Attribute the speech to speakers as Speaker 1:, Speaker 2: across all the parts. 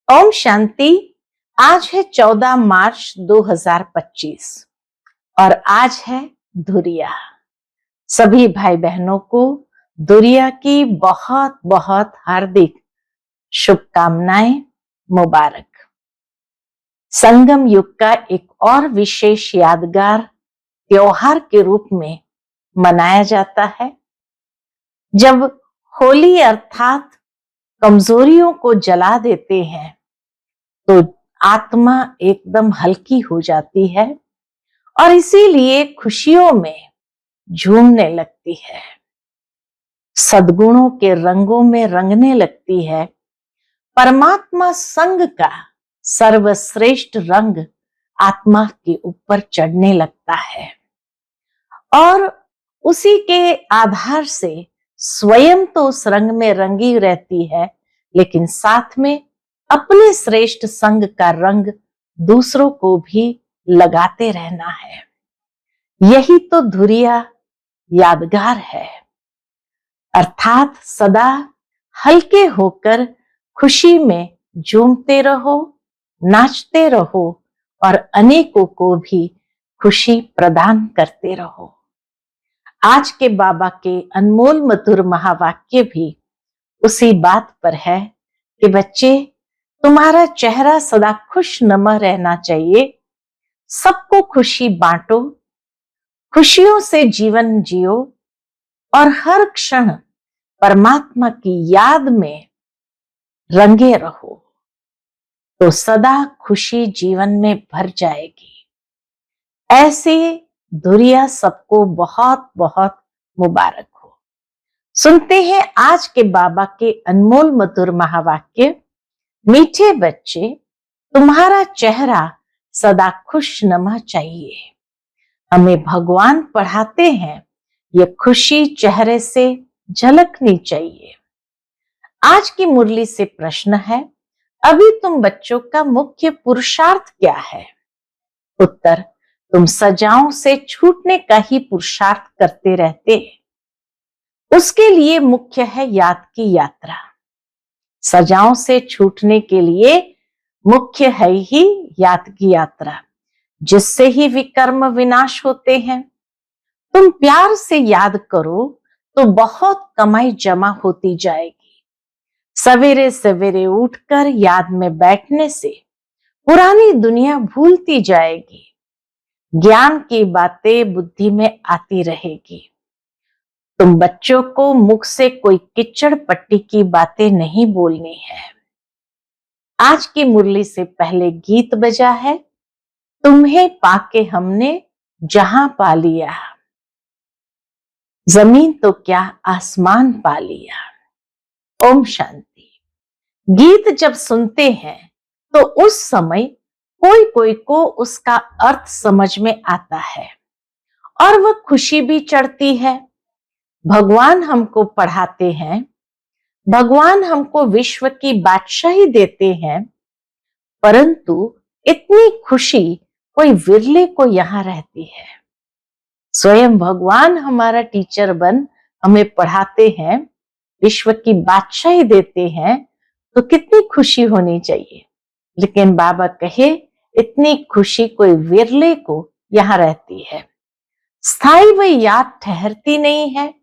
Speaker 1: ओम शांति। आज है 14 मार्च 2025 और आज है धुरिया। सभी भाई बहनों को धुरिया की बहुत बहुत हार्दिक शुभकामनाएं, मुबारक। संगम युग का एक और विशेष यादगार त्योहार के रूप में मनाया जाता है। जब होली अर्थात कमजोरियों को जला देते हैं तो आत्मा एकदम हल्की हो जाती है और इसीलिए खुशियों में झूमने लगती है, सद्गुणों के रंगों में रंगने लगती है। परमात्मा संग का सर्वश्रेष्ठ रंग आत्मा के ऊपर चढ़ने लगता है और उसी के आधार से स्वयं तो उस रंग में रंगी रहती है, लेकिन साथ में अपने श्रेष्ठ संग का रंग दूसरों को भी लगाते रहना है। यही तो धुरिया यादगार है, अर्थात सदा हल्के होकर खुशी में झूमते रहो, नाचते रहो और अनेकों को भी खुशी प्रदान करते रहो। आज के बाबा के अनमोल मधुर महावाक्य भी उसी बात पर है कि बच्चे, तुम्हारा चेहरा सदा खुश नमा रहना चाहिए, सबको खुशी बांटो, खुशियों से जीवन जियो और हर क्षण परमात्मा की याद में रंगे रहो, तो सदा खुशी जीवन में भर जाएगी। ऐसे धुरिया सबको बहुत बहुत मुबारक हो। सुनते हैं आज के बाबा के अनमोल मधुर महावाक्य। मीठे बच्चे, तुम्हारा चेहरा सदा खुश नमा चाहिए। हमें भगवान पढ़ाते हैं, ये खुशी चेहरे से झलकनी चाहिए। आज की मुरली से प्रश्न है, अभी तुम बच्चों का मुख्य पुरुषार्थ क्या है? उत्तर, तुम सजाओं से छूटने का ही पुरुषार्थ करते रहते। उसके लिए मुख्य है याद की यात्रा। सजाओं से छूटने के लिए मुख्य है ही याद की यात्रा, जिससे ही विकर्म विनाश होते हैं। तुम प्यार से याद करो तो बहुत कमाई जमा होती जाएगी। सवेरे सवेरे उठकर याद में बैठने से पुरानी दुनिया भूलती जाएगी, ज्ञान की बातें बुद्धि में आती रहेगी। तुम बच्चों को मुख से कोई किचड़ पट्टी की बातें नहीं बोलनी है। आज की मुरली से पहले गीत बजा है, तुम्हें पाके हमने जहां पा लिया, जमीन तो क्या आसमान पा लिया। ओम शांति। गीत जब सुनते हैं तो उस समय कोई कोई को उसका अर्थ समझ में आता है और वह खुशी भी चढ़ती है। भगवान हमको पढ़ाते हैं, भगवान हमको विश्व की बादशाही देते हैं, परंतु इतनी खुशी कोई विरले को यहां रहती है। स्वयं भगवान हमारा टीचर बन हमें पढ़ाते हैं, विश्व की बादशाही देते हैं, तो कितनी खुशी होनी चाहिए। लेकिन बाबा कहे, इतनी खुशी कोई विरले को यहां रहती है। स्थायी व याद ठहरती नहीं है।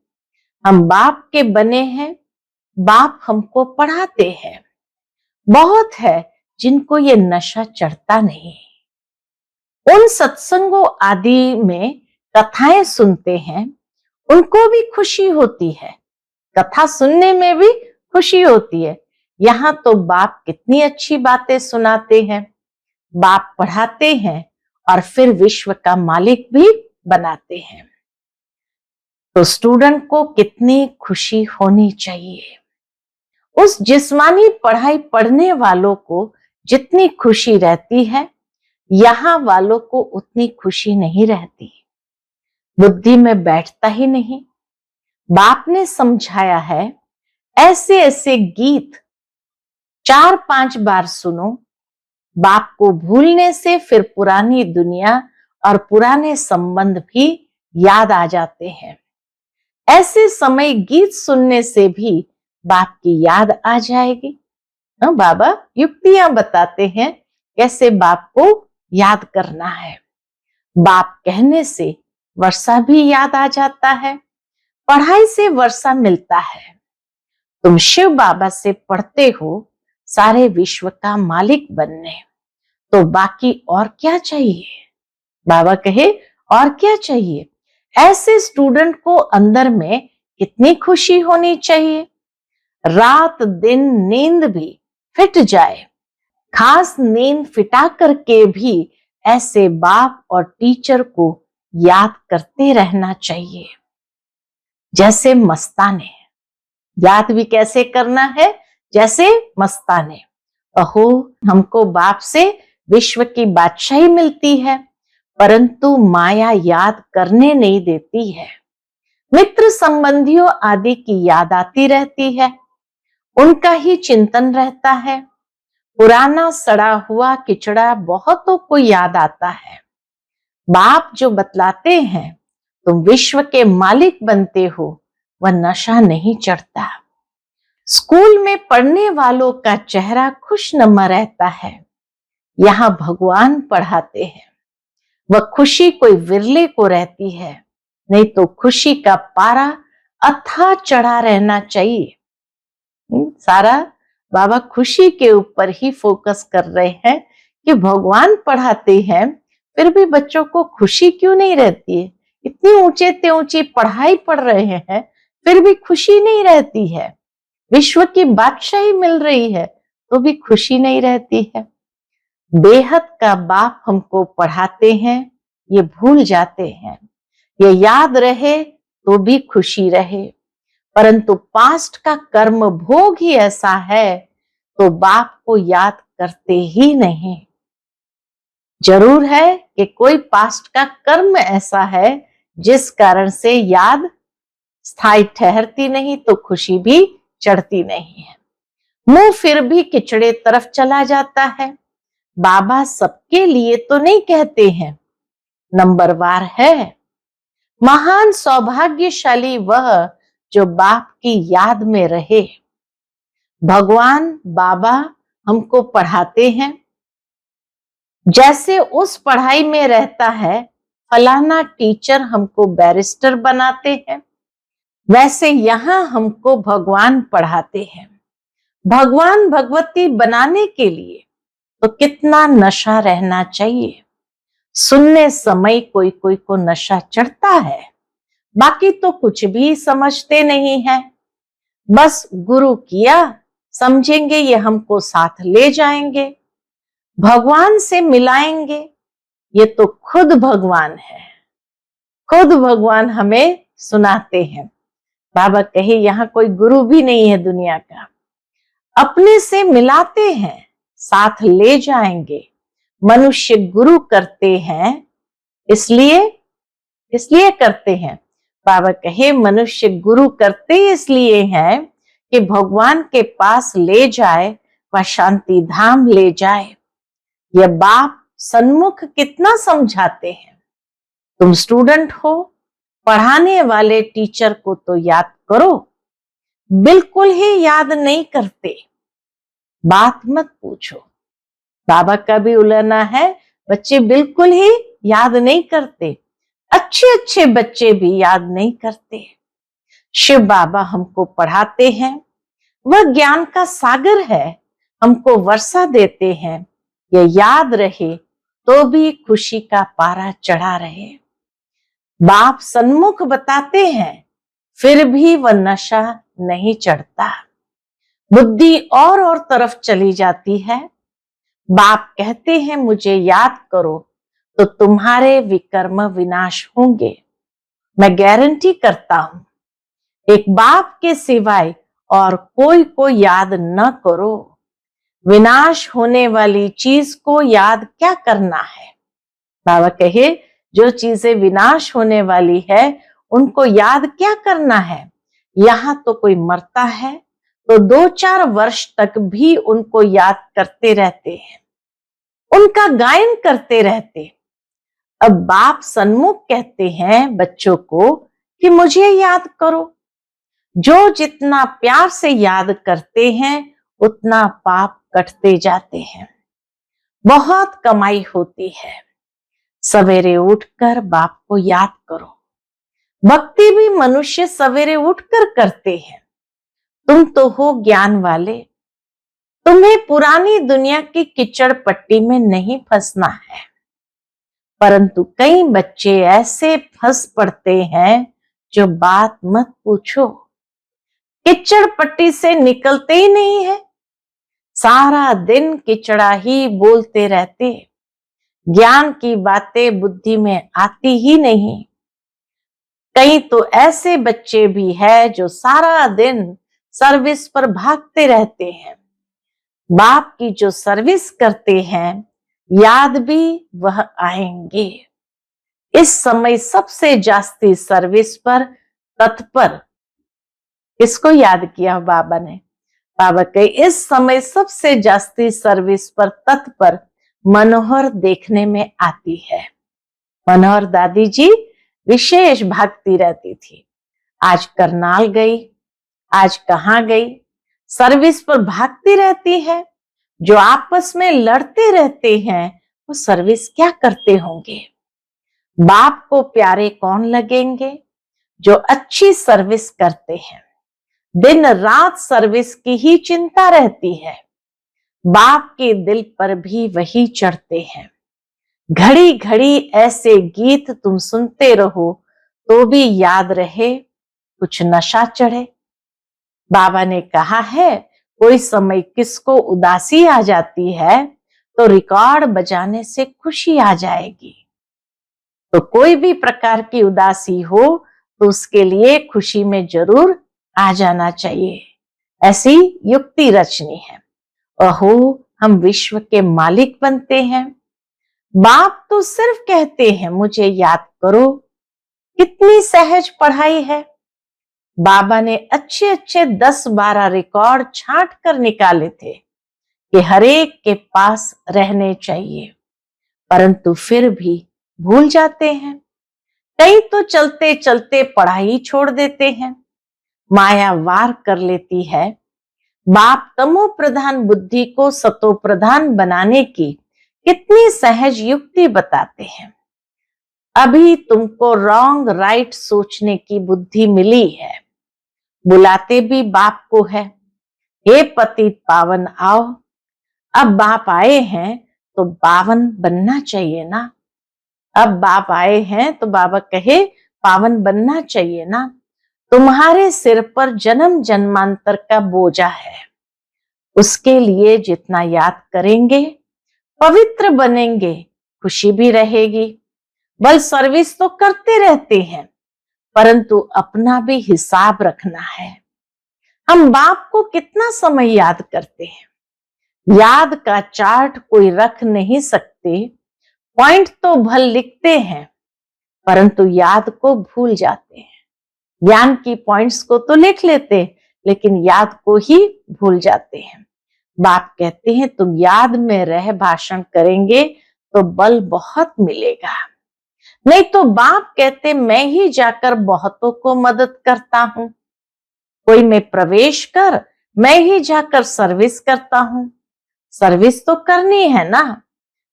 Speaker 1: हम बाप के बने हैं, बाप हमको पढ़ाते हैं। बहुत है जिनको ये नशा चढ़ता नहीं। उन सत्संगों आदि में कथाएं सुनते हैं, उनको भी खुशी होती है, कथा सुनने में भी खुशी होती है। यहाँ तो बाप कितनी अच्छी बातें सुनाते हैं, बाप पढ़ाते हैं और फिर विश्व का मालिक भी बनाते हैं। तो स्टूडेंट को कितनी खुशी होनी चाहिए। उस जिस्मानी पढ़ाई पढ़ने वालों को जितनी खुशी रहती है, यहां वालों को उतनी खुशी नहीं रहती, बुद्धि में बैठता ही नहीं। बाप ने समझाया है, ऐसे ऐसे गीत 4-5 बार सुनो, बाप को भूलने से फिर पुरानी दुनिया और पुराने संबंध भी याद आ जाते हैं। ऐसे समय गीत सुनने से भी बाप की याद आ जाएगी। बाबा युक्तियां बताते हैं कैसे बाप को याद करना है। बाप कहने से वर्षा भी याद आ जाता है, पढ़ाई से वर्षा मिलता है। तुम शिव बाबा से पढ़ते हो सारे विश्व का मालिक बनने, तो बाकी और क्या चाहिए? बाबा कहे और क्या चाहिए? ऐसे स्टूडेंट को अंदर में कितनी खुशी होनी चाहिए। रात दिन नींद भी फिट जाए, खास नींद फिटा करके भी ऐसे बाप और टीचर को याद करते रहना चाहिए। जैसे मस्ताने, याद भी कैसे करना है? जैसे मस्ताने। अहो, हमको बाप से विश्व की बादशाही मिलती है, परंतु माया याद करने नहीं देती है। मित्र संबंधियों आदि की याद आती रहती है, उनका ही चिंतन रहता है। पुराना सड़ा हुआ किचड़ा बहुतों को याद आता है। बाप जो बतलाते हैं तुम विश्व के मालिक बनते हो, वह नशा नहीं चढ़ता। स्कूल में पढ़ने वालों का चेहरा खुशनुमा रहता है। यहाँ भगवान पढ़ाते हैं, वह खुशी कोई विरले को रहती है, नहीं तो खुशी का पारा अथाह चढ़ा रहना चाहिए। सारा बाबा खुशी के ऊपर ही फोकस कर रहे हैं कि भगवान पढ़ाते हैं, फिर भी बच्चों को खुशी क्यों नहीं रहती है? इतनी ऊंचे ते ऊंची पढ़ाई पढ़ रहे हैं, फिर भी खुशी नहीं रहती है। विश्व की बादशाही मिल रही है तो भी खुशी नहीं रहती है। बेहद का बाप हमको पढ़ाते हैं, ये भूल जाते हैं। ये याद रहे तो भी खुशी रहे, परंतु पास्ट का कर्म भोग ही ऐसा है तो बाप को याद करते ही नहीं। जरूर है कि कोई पास्ट का कर्म ऐसा है जिस कारण से याद स्थायी ठहरती नहीं, तो खुशी भी चढ़ती नहीं है। मुंह फिर भी किचड़े तरफ चला जाता है। बाबा सबके लिए तो नहीं कहते हैं, नंबरवार है। महान सौभाग्यशाली वह जो बाप की याद में रहे। भगवान बाबा हमको पढ़ाते हैं, जैसे उस पढ़ाई में रहता है फलाना टीचर हमको बैरिस्टर बनाते हैं, वैसे यहां हमको भगवान पढ़ाते हैं। भगवान भगवती बनाने के लिए तो कितना नशा रहना चाहिए। सुनने समय कोई कोई को नशा चढ़ता है, बाकी तो कुछ भी समझते नहीं है। बस गुरु किया समझेंगे, ये हमको साथ ले जाएंगे, भगवान से मिलाएंगे। ये तो खुद भगवान है, खुद भगवान हमें सुनाते हैं। बाबा कहे यहाँ कोई गुरु भी नहीं है दुनिया का, अपने से मिलाते हैं, साथ ले जाएंगे। मनुष्य गुरु करते हैं, इसलिए करते हैं। बाबा कहे मनुष्य गुरु करते इसलिए हैं कि भगवान के पास ले जाए, वह शांति धाम ले जाए। यह बाप सन्मुख कितना समझाते हैं। तुम स्टूडेंट हो, पढ़ाने वाले टीचर को तो याद करो, बिल्कुल ही याद नहीं करते, बात मत पूछो। बाबा का भी उलना है, बच्चे बिल्कुल ही याद नहीं करते, अच्छे अच्छे बच्चे भी याद नहीं करते। शिव बाबा हमको पढ़ाते हैं, वह ज्ञान का सागर है, हमको वर्षा देते हैं। यह याद रहे तो भी खुशी का पारा चढ़ा रहे। बाप सन्मुख बताते हैं, फिर भी वह नशा नहीं चढ़ता, बुद्धि और तरफ चली जाती है। बाप कहते हैं मुझे याद करो तो तुम्हारे विकर्म विनाश होंगे। मैं गारंटी करता हूं, एक बाप के सिवाय और कोई को याद न करो। विनाश होने वाली चीज को याद क्या करना है? बाबा कहे जो चीजें विनाश होने वाली है उनको याद क्या करना है। यहां तो कोई मरता है तो 2-4 वर्ष तक भी उनको याद करते रहते हैं, उनका गायन करते रहते। अब बाप सन्मुख कहते हैं बच्चों को कि मुझे याद करो। जो जितना प्यार से याद करते हैं उतना पाप कटते जाते हैं। बहुत कमाई होती है, सवेरे उठकर बाप को याद करो। भक्ति भी मनुष्य सवेरे उठकर करते हैं। तुम तो हो ज्ञान वाले, तुम्हें पुरानी दुनिया की कीचड़ पट्टी में नहीं फंसना है। परंतु कई बच्चे ऐसे फंस पड़ते हैं जो बात मत पूछो, कीचड़ पट्टी से निकलते ही नहीं है। सारा दिन कीचड़ा ही बोलते रहते, ज्ञान की बातें बुद्धि में आती ही नहीं। कई तो ऐसे बच्चे भी हैं जो सारा दिन सर्विस पर भागते रहते हैं। बाप की जो सर्विस करते हैं, याद भी वह आएंगे। इस समय सबसे जास्ती सर्विस पर तत्पर किसको याद किया बाबा ने? बाबा के इस समय सबसे जास्ती सर्विस पर तत्पर मनोहर देखने में आती है। मनोहर दादी जी विशेष भागती रहती थी। आज करनाल गई, आज कहाँ गई, सर्विस पर भागती रहती है। जो आपस में लड़ते रहते हैं वो सर्विस क्या करते होंगे? बाप को प्यारे कौन लगेंगे? जो अच्छी सर्विस करते हैं। दिन रात सर्विस की ही चिंता रहती है। बाप के दिल पर भी वही चढ़ते हैं। घड़ी घड़ी ऐसे गीत तुम सुनते रहो तो भी याद रहे, कुछ नशा चढ़े। बाबा ने कहा है, कोई समय किसको उदासी आ जाती है तो रिकॉर्ड बजाने से खुशी आ जाएगी। तो कोई भी प्रकार की उदासी हो तो उसके लिए खुशी में जरूर आ जाना चाहिए। ऐसी युक्ति रचनी है। अहो, हम विश्व के मालिक बनते हैं। बाप तो सिर्फ कहते हैं मुझे याद करो। कितनी सहज पढ़ाई है। बाबा ने अच्छे अच्छे 10-12 रिकॉर्ड छांट कर निकाले थे कि हर एक के पास रहने चाहिए, परंतु फिर भी भूल जाते हैं। कई तो चलते चलते पढ़ाई छोड़ देते हैं। माया वार कर लेती है। बाप तमो प्रधान बुद्धि को सतो प्रधान बनाने की कितनी सहज युक्ति बताते हैं। अभी तुमको रॉन्ग राइट सोचने की बुद्धि मिली है। बुलाते भी बाप को है, हे पतित पावन आओ। अब बाप आए हैं तो पावन बनना चाहिए ना। अब बाप आए हैं तो बाबा कहे पावन बनना चाहिए ना। तुम्हारे सिर पर जन्म जन्मांतर का बोझा है, उसके लिए जितना याद करेंगे पवित्र बनेंगे, खुशी भी रहेगी। बल सर्विस तो करते रहते हैं, परंतु अपना भी हिसाब रखना है। हम बाप को कितना समय याद करते हैं? याद का चार्ट कोई रख नहीं सकते। पॉइंट तो भल लिखते हैं, परंतु याद को भूल जाते हैं। ज्ञान की पॉइंट्स को तो लिख लेते, लेकिन याद को ही भूल जाते हैं। बाप कहते हैं तुम याद में रह भाषण करेंगे तो बल बहुत मिलेगा। नहीं तो बाप कहते मैं ही जाकर बहुतों को मदद करता हूं। कोई में प्रवेश कर, मैं ही जाकर सर्विस करता हूं। सर्विस तो करनी है ना।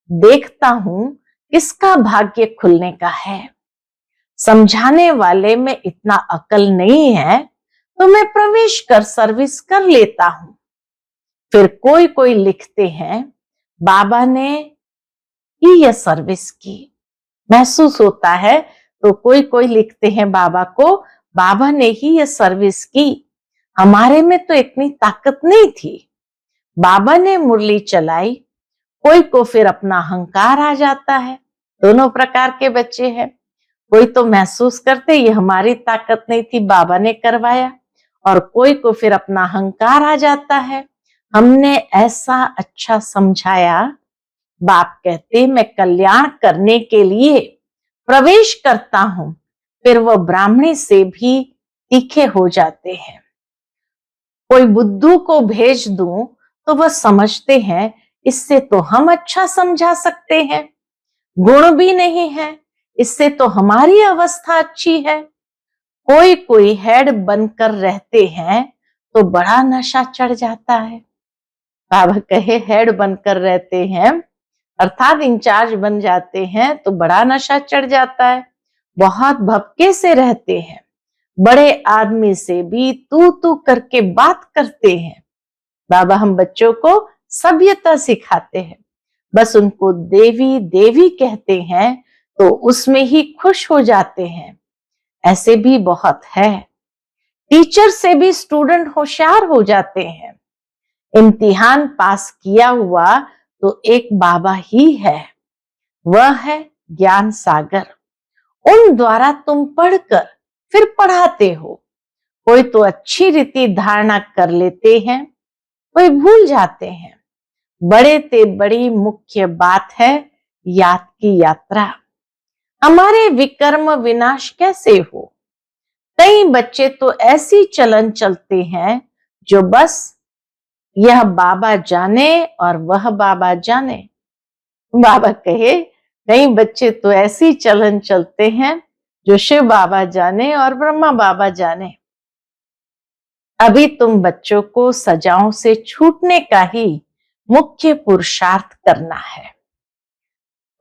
Speaker 1: देखता हूं किसका भाग्य खुलने का है। समझाने वाले में इतना अकल नहीं है तो मैं प्रवेश कर सर्विस कर लेता हूं। फिर कोई कोई लिखते हैं बाबा ने ही यह सर्विस की, महसूस होता है। तो कोई कोई लिखते हैं बाबा को, बाबा ने ही यह सर्विस की, हमारे में तो इतनी ताकत नहीं थी। बाबा ने मुरली चलाई। कोई को फिर अपना अहंकार आ जाता है। दोनों प्रकार के बच्चे हैं। कोई तो महसूस करते ये हमारी ताकत नहीं थी, बाबा ने करवाया, और कोई को फिर अपना अहंकार आ जाता है, हमने ऐसा अच्छा समझाया। बाप कहते मैं कल्याण करने के लिए प्रवेश करता हूं, फिर वो ब्राह्मणी से भी तीखे हो जाते हैं। कोई बुद्धू को भेज दूं तो वह समझते हैं इससे तो हम अच्छा समझा सकते हैं, गुण भी नहीं है, इससे तो हमारी अवस्था अच्छी है। कोई कोई हेड बनकर रहते हैं तो बड़ा नशा चढ़ जाता है। बाबा कहे हेड बनकर रहते हैं, अर्थात इंचार्ज बन जाते हैं तो बड़ा नशा चढ़ जाता है, बहुत भपके से रहते हैं, बड़े आदमी से भी तू तू करके बात करते हैं। बाबा हम बच्चों को सभ्यता सिखाते हैं, बस उनको देवी देवी कहते हैं तो उसमें ही खुश हो जाते हैं। ऐसे भी बहुत है। टीचर से भी स्टूडेंट होशियार हो जाते हैं। इम्तिहान पास किया हुआ तो एक बाबा ही है, वह है ज्ञान सागर। उन द्वारा तुम पढ़कर फिर पढ़ाते हो। कोई तो अच्छी रीति धारणा कर लेते हैं, कोई भूल जाते हैं। बड़े ते बड़ी मुख्य बात है याद की यात्रा। हमारे विकर्म विनाश कैसे हो। कई बच्चे तो ऐसी चलन चलते हैं जो बस यह बाबा जाने और वह बाबा जाने। बाबा कहे कई बच्चे तो ऐसी चलन चलते हैं जो शिव बाबा जाने और ब्रह्मा बाबा जाने। अभी तुम बच्चों को सजाओं से छूटने का ही मुख्य पुरुषार्थ करना है।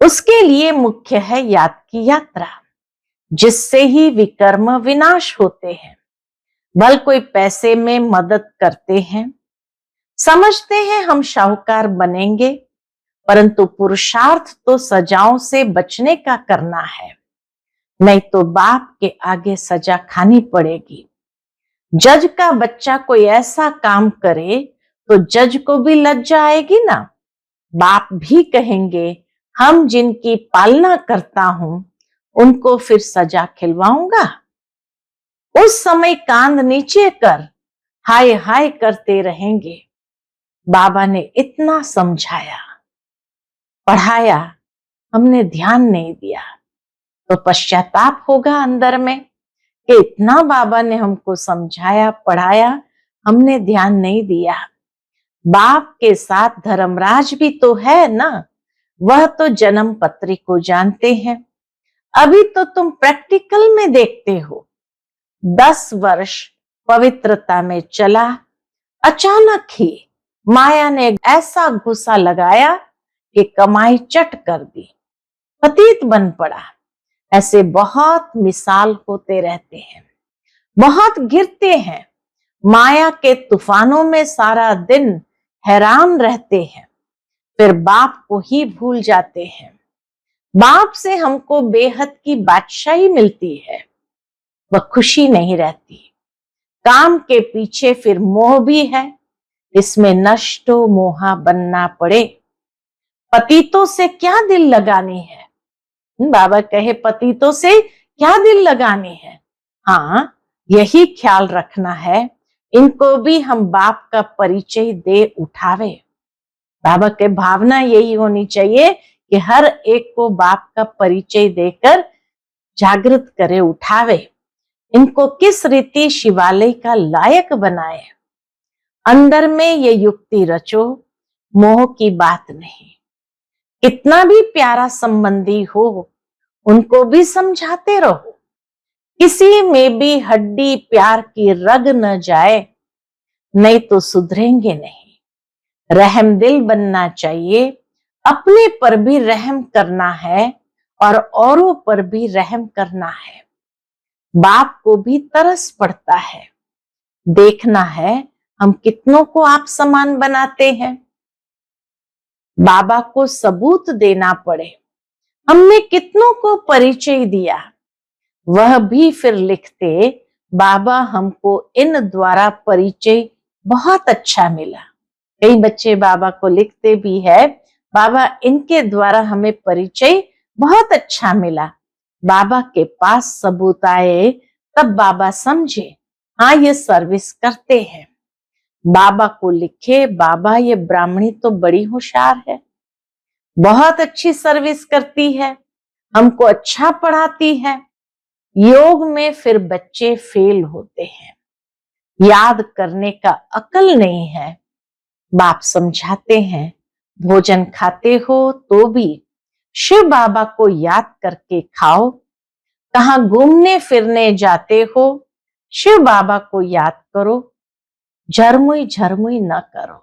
Speaker 1: उसके लिए मुख्य है याद की यात्रा, जिससे ही विकर्म विनाश होते हैं। भल कोई पैसे में मदद करते हैं, समझते हैं हम शाहूकार बनेंगे, परंतु पुरुषार्थ तो सजाओं से बचने का करना है, नहीं तो बाप के आगे सजा खानी पड़ेगी। जज का बच्चा कोई ऐसा काम करे तो जज को भी लज्जा आएगी ना। बाप भी कहेंगे हम जिनकी पालना करता हूं उनको फिर सजा खिलवाऊंगा। उस समय कांध नीचे कर हाय हाय करते रहेंगे। बाबा ने इतना समझाया पढ़ाया, हमने ध्यान नहीं दिया तो पश्चाताप होगा अंदर में कि इतना बाबा ने हमको समझाया पढ़ाया, हमने ध्यान नहीं दिया। बाप के साथ धर्मराज भी तो है ना, वह तो जन्म पत्री को जानते हैं। अभी तो तुम प्रैक्टिकल में देखते हो। 10 वर्ष पवित्रता में चला, अचानक ही माया ने ऐसा गुस्सा लगाया कि कमाई चट कर दी, पतित बन पड़ा। ऐसे बहुत मिसाल होते रहते हैं, बहुत गिरते हैं, माया के तूफानों में सारा दिन हैरान रहते हैं, फिर बाप को ही भूल जाते हैं। बाप से हमको बेहद की बादशाही मिलती है, वह खुशी नहीं रहती। काम के पीछे फिर मोह भी है, इसमें नष्टो मोहा बनना पड़े। पतितों से क्या दिल लगानी है। बाबा कहे पतितों से क्या दिल लगानी है। हाँ, यही ख्याल रखना है, इनको भी हम बाप का परिचय दे उठावे। बाबा के भावना यही होनी चाहिए कि हर एक को बाप का परिचय देकर जागृत करे, उठावे। इनको किस रीति शिवालय का लायक बनाए। अंदर में ये युक्ति रचो, मोह की बात नहीं। कितना भी प्यारा संबंधी हो उनको भी समझाते रहो। किसी में भी हड्डी प्यार की रग न जाए, नहीं तो सुधरेंगे नहीं। रहम दिल बनना चाहिए, अपने पर भी रहम करना है और औरों पर भी रहम करना है। बाप को भी तरस पड़ता है, देखना है हम कितनों को आप समान बनाते हैं। बाबा को सबूत देना पड़े, हमने कितनों को परिचय दिया। वह भी फिर लिखते बाबा हमको इन द्वारा परिचय बहुत अच्छा मिला। कई बच्चे बाबा को लिखते भी है, बाबा इनके द्वारा हमें परिचय बहुत अच्छा मिला। बाबा के पास सबूत आए तब बाबा समझे हाँ ये सर्विस करते हैं। बाबा को लिखे बाबा ये ब्राह्मणी तो बड़ी होशियार है, बहुत अच्छी सर्विस करती है, हमको अच्छा पढ़ाती है। योग में फिर बच्चे फेल होते हैं, याद करने का अकल नहीं है। बाप समझाते हैं भोजन खाते हो तो भी शिव बाबा को याद करके खाओ। कहाँ घूमने फिरने जाते हो शिव बाबा को याद करो, झरमुई झरमुई न करो।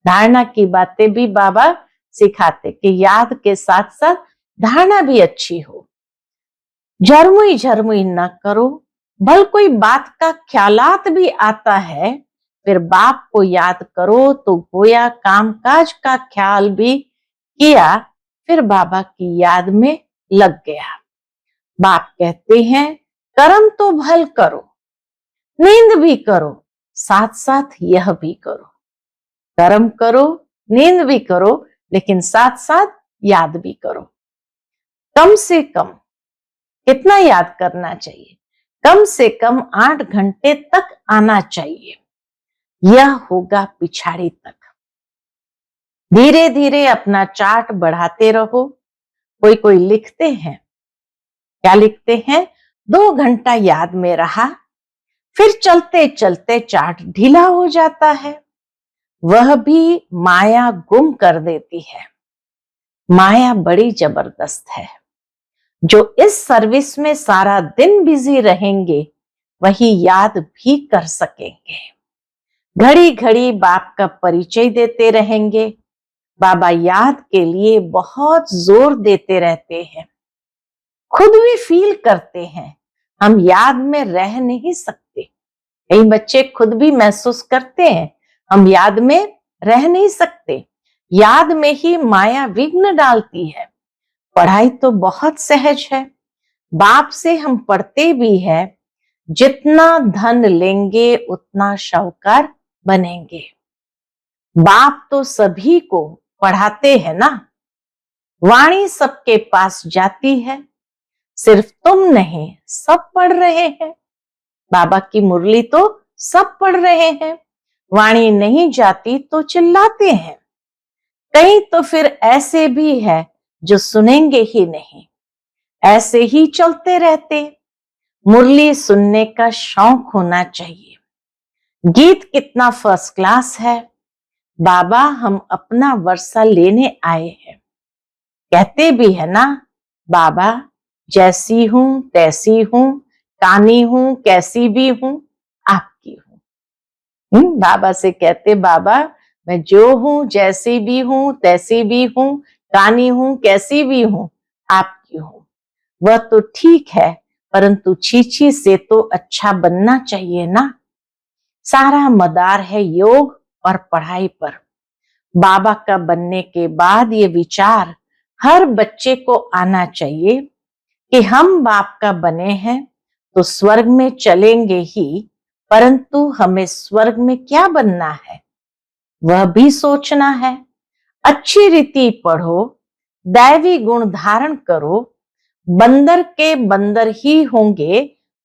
Speaker 1: धारणा की बातें भी बाबा सिखाते कि याद के साथ साथ धारणा भी अच्छी हो। झरमुई झरमुई न करो, भल कोई बात का ख्यालात भी आता है, फिर बाप को याद करो तो गोया कामकाज का ख्याल भी किया, फिर बाबा की याद में लग गया। बाप कहते हैं कर्म तो भल करो, नींद भी करो, साथ साथ यह भी करो। कर्म करो, नींद भी करो, लेकिन साथ साथ याद भी करो। कम से कम कितना याद करना चाहिए? कम से कम 8 घंटे तक आना चाहिए। यह होगा पिछाड़ी तक। धीरे धीरे अपना चार्ट बढ़ाते रहो। कोई कोई लिखते हैं, क्या लिखते हैं? 2 घंटा याद में रहा, फिर चलते चलते चार्ट ढीला हो जाता है। वह भी माया गुम कर देती है। माया बड़ी जबरदस्त है। जो इस सर्विस में सारा दिन बिजी रहेंगे वही याद भी कर सकेंगे। घड़ी घड़ी बाप का परिचय देते रहेंगे। बाबा याद के लिए बहुत जोर देते रहते हैं। खुद भी फील करते हैं हम याद में रह नहीं सकते। कई बच्चे खुद भी महसूस करते हैं हम याद में रह नहीं सकते। याद में ही माया विघ्न डालती है। पढ़ाई तो बहुत सहज है, बाप से हम पढ़ते भी है, जितना धन लेंगे उतना शाहूकार बनेंगे। बाप तो सभी को पढ़ाते हैं ना। वाणी सबके पास जाती है, सिर्फ तुम नहीं, सब पढ़ रहे हैं। बाबा की मुरली तो सब पढ़ रहे हैं, वाणी नहीं जाती तो चिल्लाते हैं। कई तो फिर ऐसे भी है जो सुनेंगे ही नहीं, ऐसे ही चलते रहते। मुरली सुनने का शौक होना चाहिए। गीत कितना फर्स्ट क्लास है। बाबा हम अपना वर्षा लेने आए हैं। कहते भी है ना, बाबा जैसी हूं तैसी हूं, कानी हूं कैसी भी हूं, आपकी हूं। बाबा से कहते बाबा मैं जो हूं, जैसी भी हूं, तैसी भी हूं, कानी हूं कैसी भी हूं, आपकी हूं। वह तो ठीक है, परंतु छीछी से तो अच्छा बनना चाहिए ना। सारा मदार है योग और पढ़ाई पर। बाबा का बनने के बाद ये विचार हर बच्चे को आना चाहिए कि हम बाप का बने हैं तो स्वर्ग में चलेंगे ही, परंतु हमें स्वर्ग में क्या बनना है वह भी सोचना है। अच्छी रीति पढ़ो, दैवी गुण धारण करो। बंदर के बंदर ही होंगे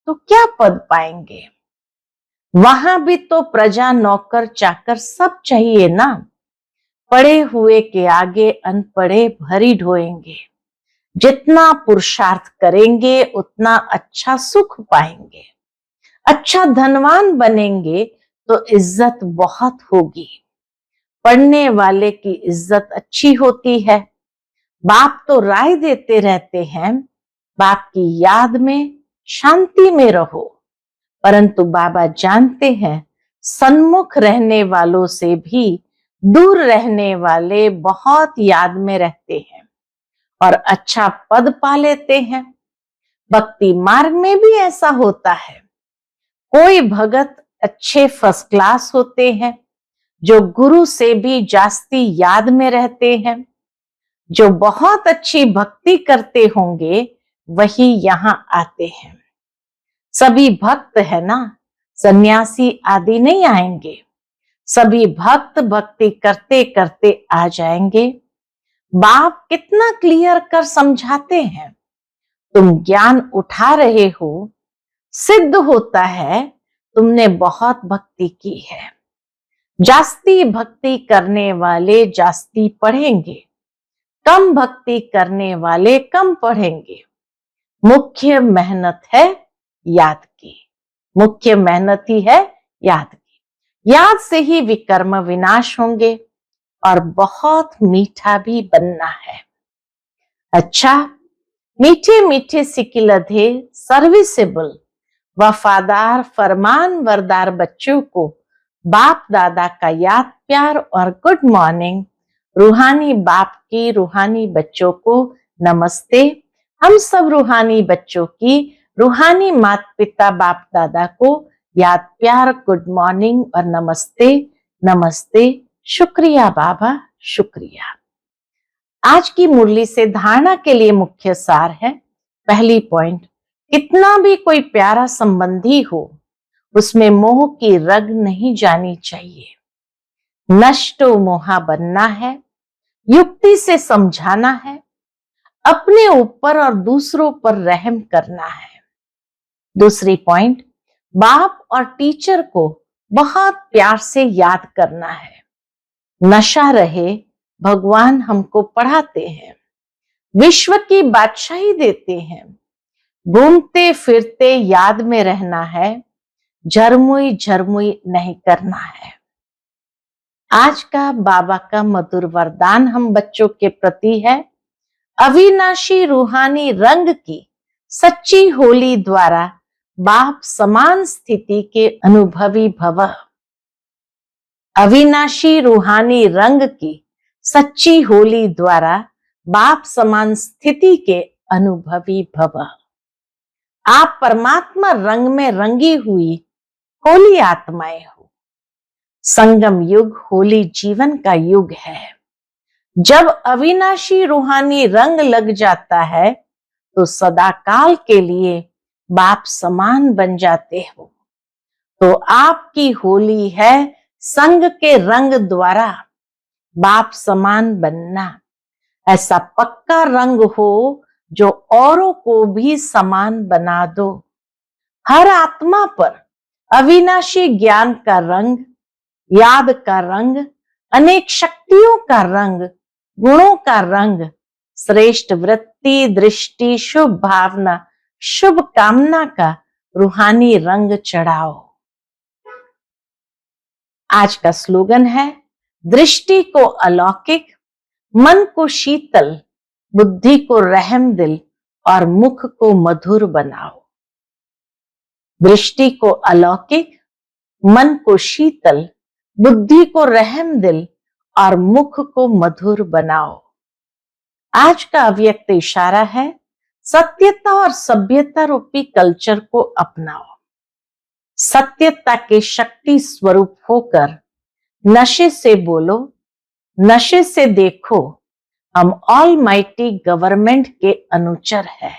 Speaker 1: तो क्या पद पाएंगे? वहां भी तो प्रजा नौकर चाकर सब चाहिए ना। पढ़े हुए के आगे अनपढ़े भरी ढोएंगे। जितना पुरुषार्थ करेंगे उतना अच्छा सुख पाएंगे। अच्छा धनवान बनेंगे तो इज्जत बहुत होगी। पढ़ने वाले की इज्जत अच्छी होती है। बाप तो राय देते रहते हैं, बाप की याद में शांति में रहो। परंतु बाबा जानते हैं सन्मुख रहने वालों से भी दूर रहने वाले बहुत याद में रहते हैं और अच्छा पद पा लेते हैं। भक्ति मार्ग में भी ऐसा होता है। कोई भगत अच्छे फर्स्ट क्लास होते हैं जो गुरु से भी जास्ती याद में रहते हैं। जो बहुत अच्छी भक्ति करते होंगे वही यहाँ आते हैं। सभी भक्त है ना, सन्यासी आदि नहीं आएंगे। सभी भक्त भक्ति करते करते आ जाएंगे। बाप कितना क्लियर कर समझाते हैं। तुम ज्ञान उठा रहे हो, सिद्ध होता है तुमने बहुत भक्ति की है। जास्ती भक्ति करने वाले जास्ती पढ़ेंगे, कम भक्ति करने वाले कम पढ़ेंगे। मुख्य मेहनत है याद की। मुख्य मेहनत ही है याद की। याद से ही विकर्म विनाश होंगे और बहुत मीठा भी बनना है। अच्छा, मीठे मीठे सिकिलधे सर्विसेबल वफादार फरमान वरदार बच्चों को बाप दादा का याद प्यार और गुड मॉर्निंग। रूहानी बाप की रूहानी बच्चों को नमस्ते। हम सब रूहानी बच्चों की रूहानी माता पिता बाप दादा को याद प्यार गुड मॉर्निंग और नमस्ते नमस्ते। शुक्रिया बाबा, शुक्रिया। आज की मुरली से धारणा के लिए मुख्य सार है। पहली पॉइंट, कितना भी कोई प्यारा संबंधी हो, उसमें मोह की रग नहीं जानी चाहिए। नष्टो मोहा बनना है, युक्ति से समझाना है, अपने ऊपर और दूसरों पर रहम करना है। दूसरी पॉइंट, बाप और टीचर को बहुत प्यार से याद करना है। नशा रहे, भगवान हमको पढ़ाते हैं, विश्व की बादशाही देते हैं। घूमते फिरते याद में रहना है, झरमुई झरमुई नहीं करना है। आज का बाबा का मधुर वरदान हम बच्चों के प्रति है, अविनाशी रूहानी रंग की सच्ची होली द्वारा बाप समान स्थिति के अनुभवी भव। अविनाशी रूहानी रंग की सच्ची होली द्वारा बाप समान स्थिति के अनुभवी भव। आप परमात्मा रंग में रंगी हुई होली आत्माएं हो। संगम युग होली जीवन का युग है। जब अविनाशी रूहानी रंग लग जाता है तो सदा काल के लिए बाप समान बन जाते हो। तो आपकी होली है संग के रंग द्वारा बाप समान बनना। ऐसा पक्का रंग हो जो औरों को भी समान बना दो। हर आत्मा पर अविनाशी ज्ञान का रंग, याद का रंग, अनेक शक्तियों का रंग, गुणों का रंग, श्रेष्ठ वृत्ति, दृष्टि, शुभ भावना, शुभ कामना का रूहानी रंग चढ़ाओ। आज का स्लोगन है, दृष्टि को अलौकिक, मन को शीतल, बुद्धि को रहम दिल और मुख को मधुर बनाओ। दृष्टि को अलौकिक, मन को शीतल, बुद्धि को रहम दिल और मुख को मधुर बनाओ। आज का अव्यक्त इशारा है, सत्यता और सभ्यता रूपी कल्चर को अपनाओ। सत्यता के शक्ति स्वरूप होकर नशे से बोलो, नशे से देखो, हम ऑल माइटी गवर्नमेंट के अनुचर हैं।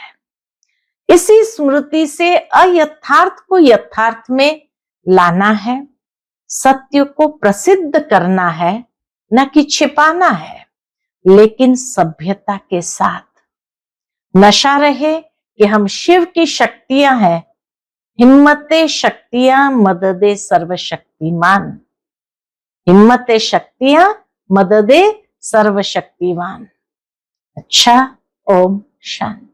Speaker 1: इसी स्मृति से अयथार्थ को यथार्थ में लाना है, सत्य को प्रसिद्ध करना है, न कि छिपाना है, लेकिन सभ्यता के साथ। नशा रहे कि हम शिव की शक्तियां हैं, हिम्मते शक्तियां मददे सर्वशक्तिमान। हिम्मते शक्तियां मददे सर्वशक्तिमान। अच्छा, ओम शांति।